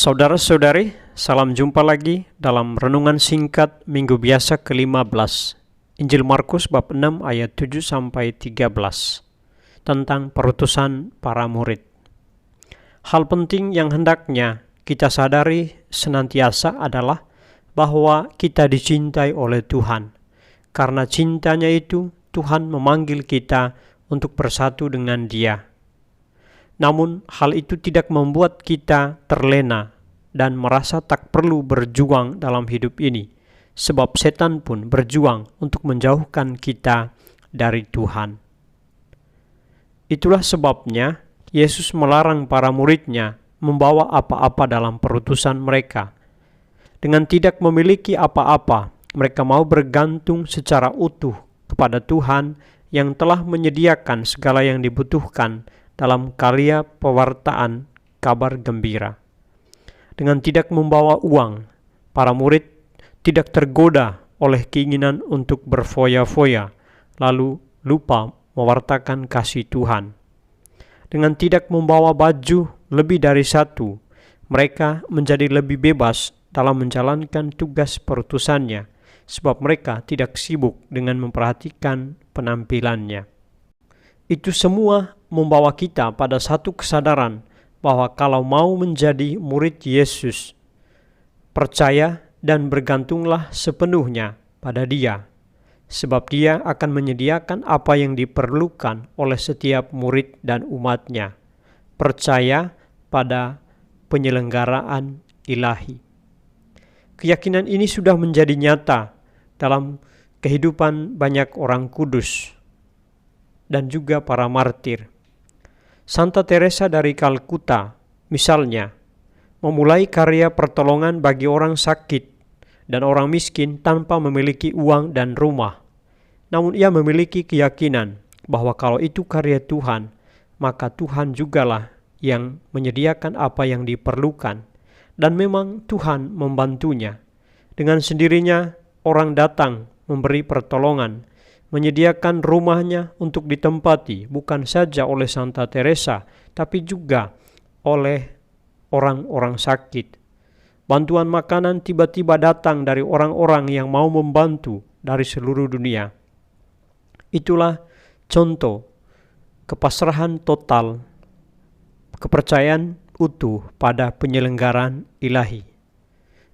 Saudara-saudari, salam jumpa lagi dalam Renungan Singkat Minggu Biasa ke-15, Injil Markus bab 6 ayat 7-13, tentang perutusan para murid. Hal penting yang hendaknya kita sadari senantiasa adalah bahwa kita dicintai oleh Tuhan. Karena cintanya itu, Tuhan memanggil kita untuk bersatu dengan Dia. Namun hal itu tidak membuat kita terlena dan merasa tak perlu berjuang dalam hidup ini, sebab setan pun berjuang untuk menjauhkan kita dari Tuhan. Itulah sebabnya Yesus melarang para muridnya membawa apa-apa dalam perutusan mereka. Dengan tidak memiliki apa-apa, mereka mau bergantung secara utuh kepada Tuhan yang telah menyediakan segala yang dibutuhkan dalam karya pewartaan kabar gembira. Dengan tidak membawa uang, para murid tidak tergoda oleh keinginan untuk berfoya-foya, lalu lupa mewartakan kasih Tuhan. Dengan tidak membawa baju lebih dari satu, mereka menjadi lebih bebas dalam menjalankan tugas perutusannya, sebab mereka tidak sibuk dengan memperhatikan penampilannya. Itu semua membawa kita pada satu kesadaran bahwa kalau mau menjadi murid Yesus, percaya dan bergantunglah sepenuhnya pada Dia, sebab Dia akan menyediakan apa yang diperlukan oleh setiap murid dan umatnya. Percaya pada penyelenggaraan ilahi. Keyakinan ini sudah menjadi nyata dalam kehidupan banyak orang kudus dan juga para martir. Santa Teresa dari Kalkuta, misalnya, memulai karya pertolongan bagi orang sakit dan orang miskin tanpa memiliki uang dan rumah. Namun ia memiliki keyakinan bahwa kalau itu karya Tuhan, maka Tuhan jugalah yang menyediakan apa yang diperlukan. Dan memang Tuhan membantunya. Dengan sendirinya orang datang memberi pertolongan, menyediakan rumahnya untuk ditempati bukan saja oleh Santa Teresa, tapi juga oleh orang-orang sakit. Bantuan makanan tiba-tiba datang dari orang-orang yang mau membantu dari seluruh dunia. Itulah contoh kepasrahan total, kepercayaan utuh pada penyelenggaraan ilahi.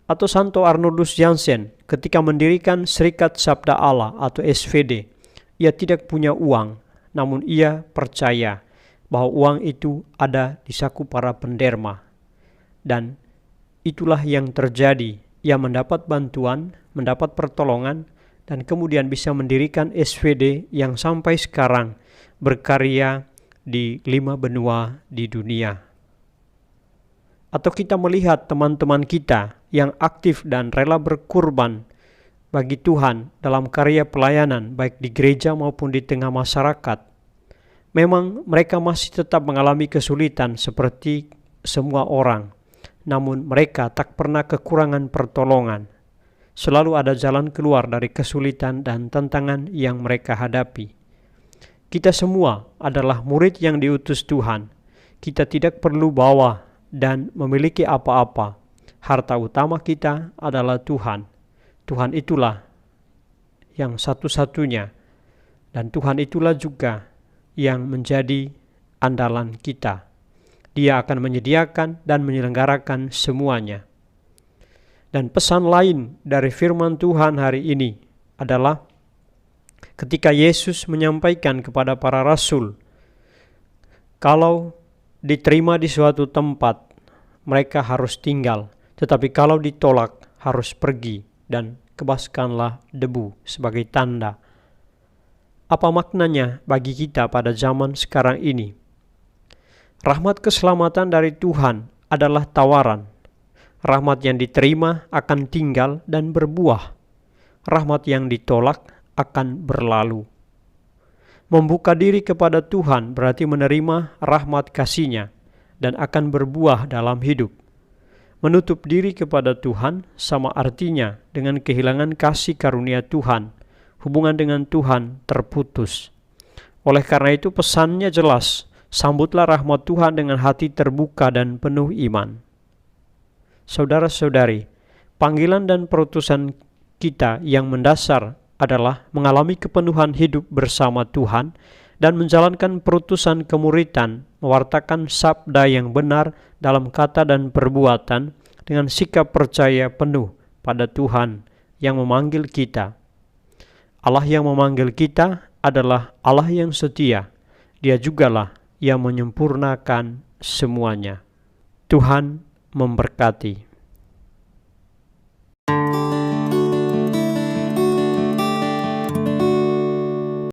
Atau Santo Arnoldus Jansen ketika mendirikan Serikat Sabda Allah atau SVD, ia tidak punya uang, namun ia percaya bahwa uang itu ada di saku para penderma. Dan itulah yang terjadi. Ia mendapat bantuan, mendapat pertolongan, dan kemudian bisa mendirikan SVD yang sampai sekarang berkarya di 5 benua di dunia. Atau kita melihat teman-teman kita yang aktif dan rela berkurban bagi Tuhan dalam karya pelayanan baik di gereja maupun di tengah masyarakat. Memang mereka masih tetap mengalami kesulitan seperti semua orang, namun mereka tak pernah kekurangan pertolongan. Selalu ada jalan keluar dari kesulitan dan tantangan yang mereka hadapi. Kita semua adalah murid yang diutus Tuhan. Kita tidak perlu bawa dan memiliki apa-apa. Harta utama kita adalah Tuhan. Tuhan itulah yang satu-satunya, dan Tuhan itulah juga yang menjadi andalan kita. Dia akan menyediakan dan menyelenggarakan semuanya. Dan pesan lain dari firman Tuhan hari ini adalah ketika Yesus menyampaikan kepada para rasul, kalau diterima di suatu tempat, mereka harus tinggal, tetapi kalau ditolak, harus pergi dan kebaskanlah debu sebagai tanda. Apa maknanya bagi kita pada zaman sekarang ini? Rahmat keselamatan dari Tuhan adalah tawaran. Rahmat yang diterima akan tinggal dan berbuah. Rahmat yang ditolak akan berlalu. Membuka diri kepada Tuhan berarti menerima rahmat kasih-Nya dan akan berbuah dalam hidup. Menutup diri kepada Tuhan sama artinya dengan kehilangan kasih karunia Tuhan. Hubungan dengan Tuhan terputus. Oleh karena itu pesannya jelas, sambutlah rahmat Tuhan dengan hati terbuka dan penuh iman. Saudara-saudari, panggilan dan perutusan kita yang mendasar adalah mengalami kepenuhan hidup bersama Tuhan dan menjalankan perutusan kemuritan, mewartakan sabda yang benar dalam kata dan perbuatan dengan sikap percaya penuh pada Tuhan yang memanggil kita. Allah yang memanggil kita adalah Allah yang setia. Dia jugalah yang menyempurnakan semuanya. Tuhan memberkati.